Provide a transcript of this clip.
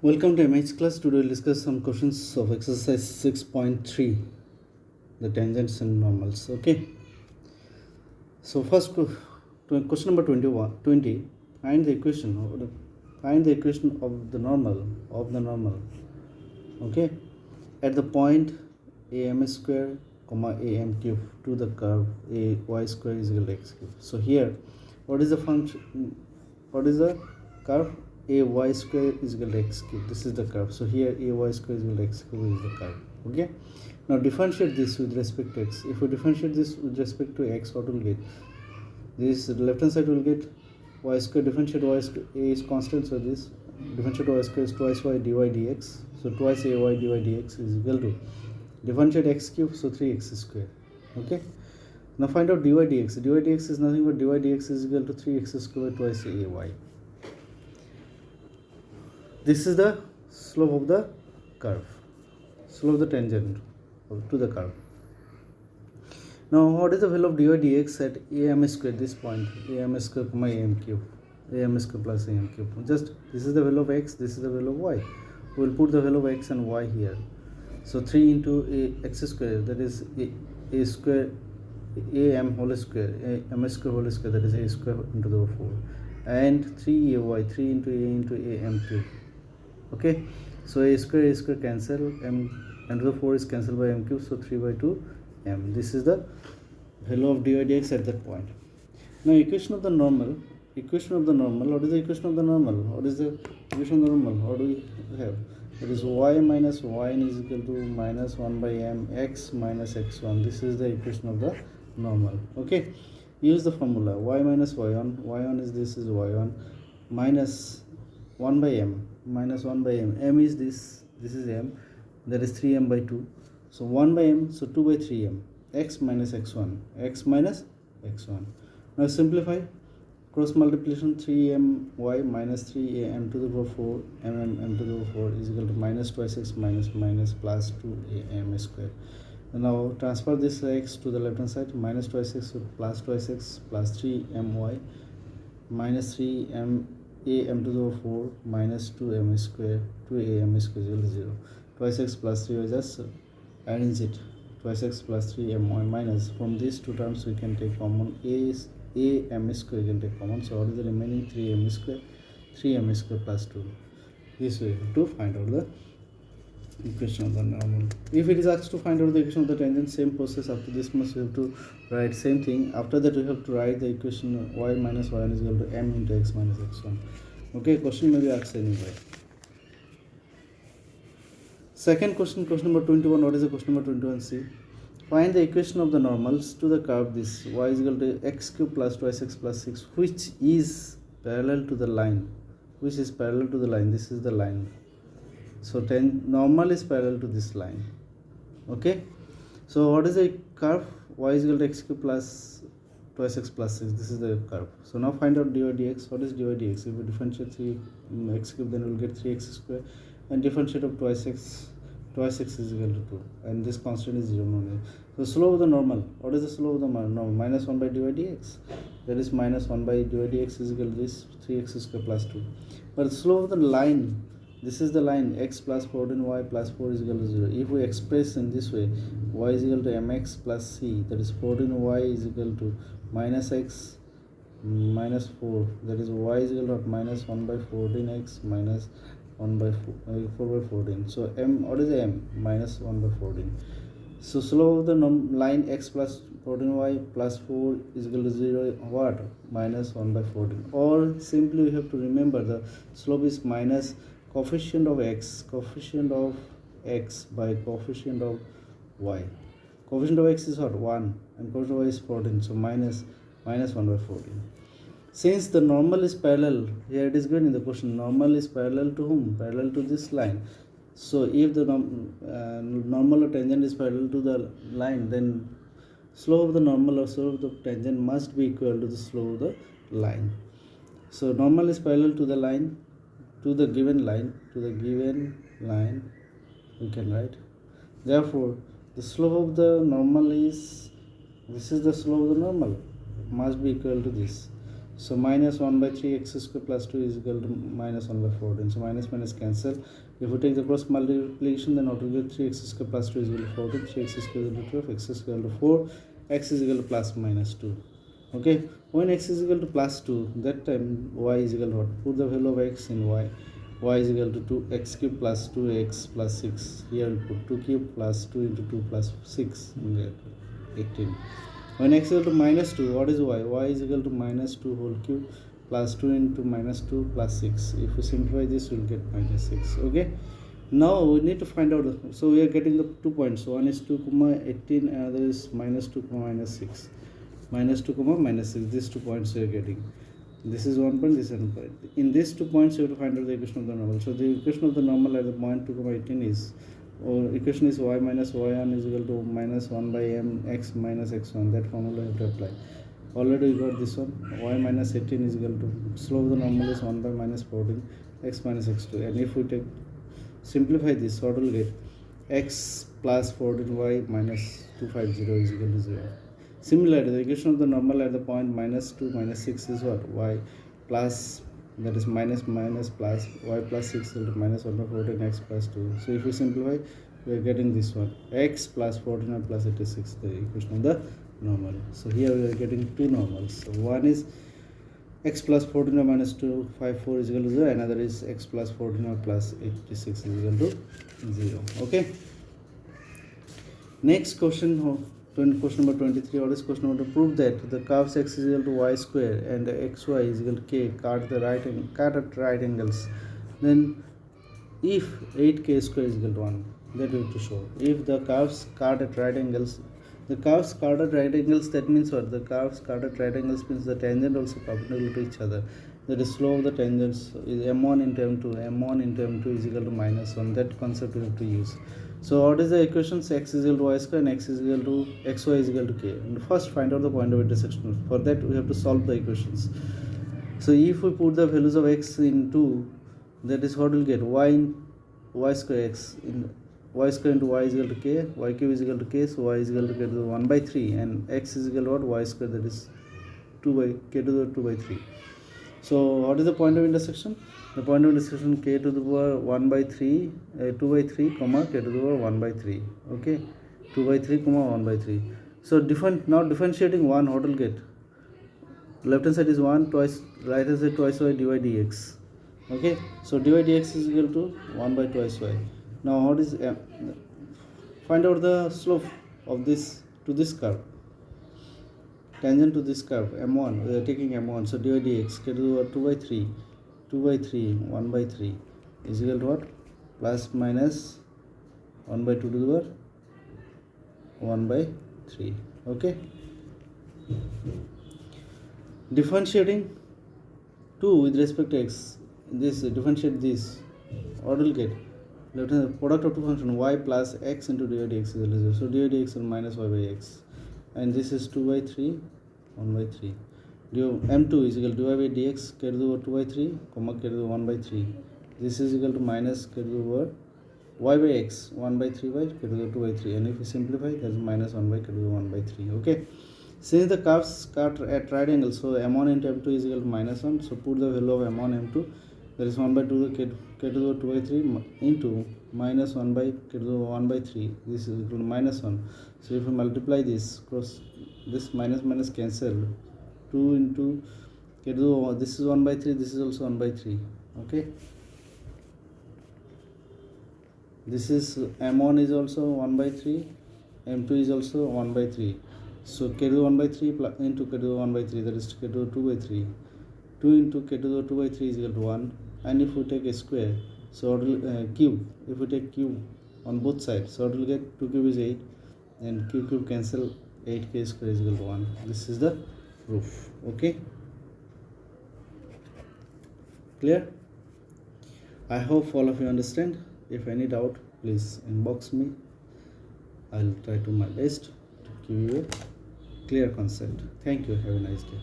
Welcome to MH class. Today we'll discuss some questions of exercise 6.3, the tangents and normals. Okay. So first question number 20. Find the equation of the normal. Okay. At the point am square comma am cube to the curve a y square is equal to x cube. So here, what is the function? What is the curve? A y square is equal to x cube. This is the curve. So here a y square is equal to x cube is the curve. Okay. Now differentiate this with respect to x. If we differentiate this with respect to x, what will get? This left hand side will get y square. Differentiate y square. A is constant, so this differentiate y square is twice y dy dx. So twice a y dy dx is equal to differentiate x cube. So 3x square. Okay. Now find out dy dx. Dy dx is nothing but dy dx is equal to 3x square twice a y. This is the slope of the curve, slope of the tangent to the curve. Now, what is the value of dy dx at am square, this point, am square comma am cube, am square plus am cube? Just this is the value of x, this is the value of y. We will put the value of x and y here. So 3 into a x square, that is a square, am whole square, am square whole square, that is a square into the 4, and 3ay, 3 into a am cube. Okay, so a square cancel, m to the 4 is cancelled by m cube, so 3 by 2 m. This is the value of dy dx at that point. Now equation of the normal. What is the equation of the normal? What is the equation of the normal? What do we have? It is y minus yn is equal to minus 1 by m x minus x1. This is the equation of the normal. Okay, use the formula y minus y1 is this is y1 minus 1 by m minus 1 by m is this is m, that is 3m by 2, so 1 by m, so 2 by 3m, x minus x1. Now simplify, cross multiplication, 3my minus 3am to the power 4 m to the power 4 is equal to minus twice x minus plus 2am square. And now transfer this x to the left hand side, minus twice x plus twice x plus 3my minus 3m am to the 4 minus 2am square, 2am square is equal to 0. Twice x plus 3 is just arrange it. Twice x plus 3my minus, from these two terms we can take common am square, we can take common. So what is the remaining? 3am square plus 2. This way to find out the equation of the normal. If it is asked to find out the equation of the tangent, same process. After this much we have to write same thing. After that we have to write the equation y minus y1 is equal to m into x minus x1. Okay, question may be asked anyway. Second question, question number 21. What is the question number 21? See, find the equation of the normals to the curve this y is equal to x cube plus twice x plus 6, which is parallel to the line. This is the line. So normal is parallel to this line. Okay, so what is the curve? Y is equal to x cube plus twice x plus 6. This is the curve. So now find out dy dx. What is dy dx? If we differentiate 3x cube, then we will get 3x square, and differentiate of twice x is equal to 2, and this constant is 0. So slope of the normal. What is the slope of the normal? Minus 1 by dy dx. That is minus 1 by dy dx is equal to this 3x square plus 2. But the slope of the line, this is the line, x plus 14y plus 4 is equal to 0. If we express in this way, y is equal to mx plus c, that is 14y is equal to minus x minus 4, that is y is equal to minus 1 by 14x minus 1 by 4 by 14. So m, what is m? Minus 1 by 14. So slope of the line x plus 14y plus 4 is equal to 0, what? Minus 1 by 14. Or simply we have to remember the slope is minus coefficient of x by coefficient of y. Coefficient of x is what? 1, and coefficient of y is 14, so minus 1 by 14. Since the normal is parallel, here it is given in the question, normal is parallel to whom? Parallel to this line. So if the normal or tangent is parallel to the line, then slope of the normal or slope of the tangent must be equal to the slope of the line. So normal is parallel to the line, to the given line, we can write. Therefore, the slope of the normal is, this is the slope of the normal, must be equal to this. So minus 1 by 3 x square plus 2 is equal to minus 1 by 14. So minus minus cancel. If we take the cross multiplication, then what will get 3x square plus 2 is equal to 14, 3x square is equal to 12, x is equal to 4, x is equal to plus minus 2. Okay, when x is equal to plus 2, that time y is equal to what? Put the value of x in y. Y is equal to 2x cube plus 2x plus 6. Here we put 2 cube plus 2 into 2 plus 6, 18. When x is equal to minus 2, what is y? Y is equal to minus 2 whole cube plus 2 into minus 2 plus 6. If we simplify this, we will get minus 6. Okay. Now we need to find out. So we are getting the 2 points. One is 2 comma 18, another is minus 2 comma minus 6. Minus 2 comma minus 6. These 2 points we are getting. This is 1 point, this is 1 point. In these 2 points, you have to find out the equation of the normal. So the equation of the normal at the point 2 comma 18 is, or equation is y minus y1 is equal to minus 1 by m x minus x1. That formula you have to apply. Already we got this one. Y minus 18 is equal to, slope of the normal is 1 by minus 14 x minus x2. And if we take simplify this, what will get? X plus 14y minus 250 is equal to 0. Similarly, the equation of the normal at the point minus 2 minus 6 is what? Y plus, that is minus minus plus y plus 6 equal to minus 1 by 14 x plus 2. So if we simplify, we are getting this one, x plus 14 plus 86, the equation of the normal. So here we are getting two normals. So one is x plus 14 minus 254 is equal to 0, another is x plus 14 plus 86 is equal to 0. Okay. Next question, question number 23. What is question number? To prove that the curves x is equal to y square and xy is equal to k cut at right angles, then if 8k square is equal to 1, that we have to show. If the curves cut at right angles, the curves cut at right angles, that means what? The curves cut at right angles means the tangent also perpendicular to each other. That is, slope of the tangents is m1 into m2. m1 into m2 is equal to minus 1. That concept we have to use. So what is the equations? X is equal to y square and x is equal to xy is equal to k. And first find out the point of intersection. For that we have to solve the equations. So if we put the values of x in 2, that is what we'll get. Y square x in y square into y is equal to k, y cube is equal to k, so y is equal to k to the 1 by 3, and x is equal to what? Y square, that is 2 by k to the 2 by 3. So what is the point of intersection? The point of intersection k to the power 1 by 3, 2 by 3, comma k to the power 1 by 3. Okay, 2 by 3, comma 1 by 3. So now differentiating 1, what will get? Left hand side is 1 twice, right hand side twice y dy dx. Okay, so dy dx is equal to 1 by twice y. Now what is find out the slope of this to this curve, tangent to this curve, m1. We are taking m1, so dy dx k to the power 2 by 3, 2 by 3, 1 by 3 is equal to what? Plus minus 1 by 2 to the power 1 by 3. Okay, differentiating 2 with respect to x, this differentiate this, what will get? Left hand product of two functions, y plus x into dy dx is equal to 0. So dy dx is minus y by x, and this is 2 by 3, 1 by 3. m2 is equal to dy by dx k to the power 2 by 3, comma k to the 1 by 3. This is equal to minus k to the power y by x 1 by 3 by k to the 2 by 3, and if we simplify, that is minus 1 by k to the 1 by 3. Okay. Since the curves cut at right angles, so m1 into m2 is equal to minus 1. So put the value of m1 m2, that is 1 by 2 k to the 2 by 3 into minus 1 by k to the 1 by 3. This is equal to minus 1. So if we multiply this, cross this minus minus cancel, 2 into k to the, this is 1 by 3, this is also 1 by 3. Okay, this is m1 is also 1 by 3, m2 is also 1 by 3. So k to the 1 by 3 into k to the 1 by 3, that is k to the 2 by 3. 2 into k to the 2 by 3 is equal to 1. And if we take a square, so cube, if we take cube on both sides, so it will get 2 cube is 8, and cube cancel, 8k square is equal to 1. This is the proof. Okay, clear? I hope all of you understand. If any doubt, please inbox me. I'll try to my best to give you a clear concept. Thank you. Have a nice day.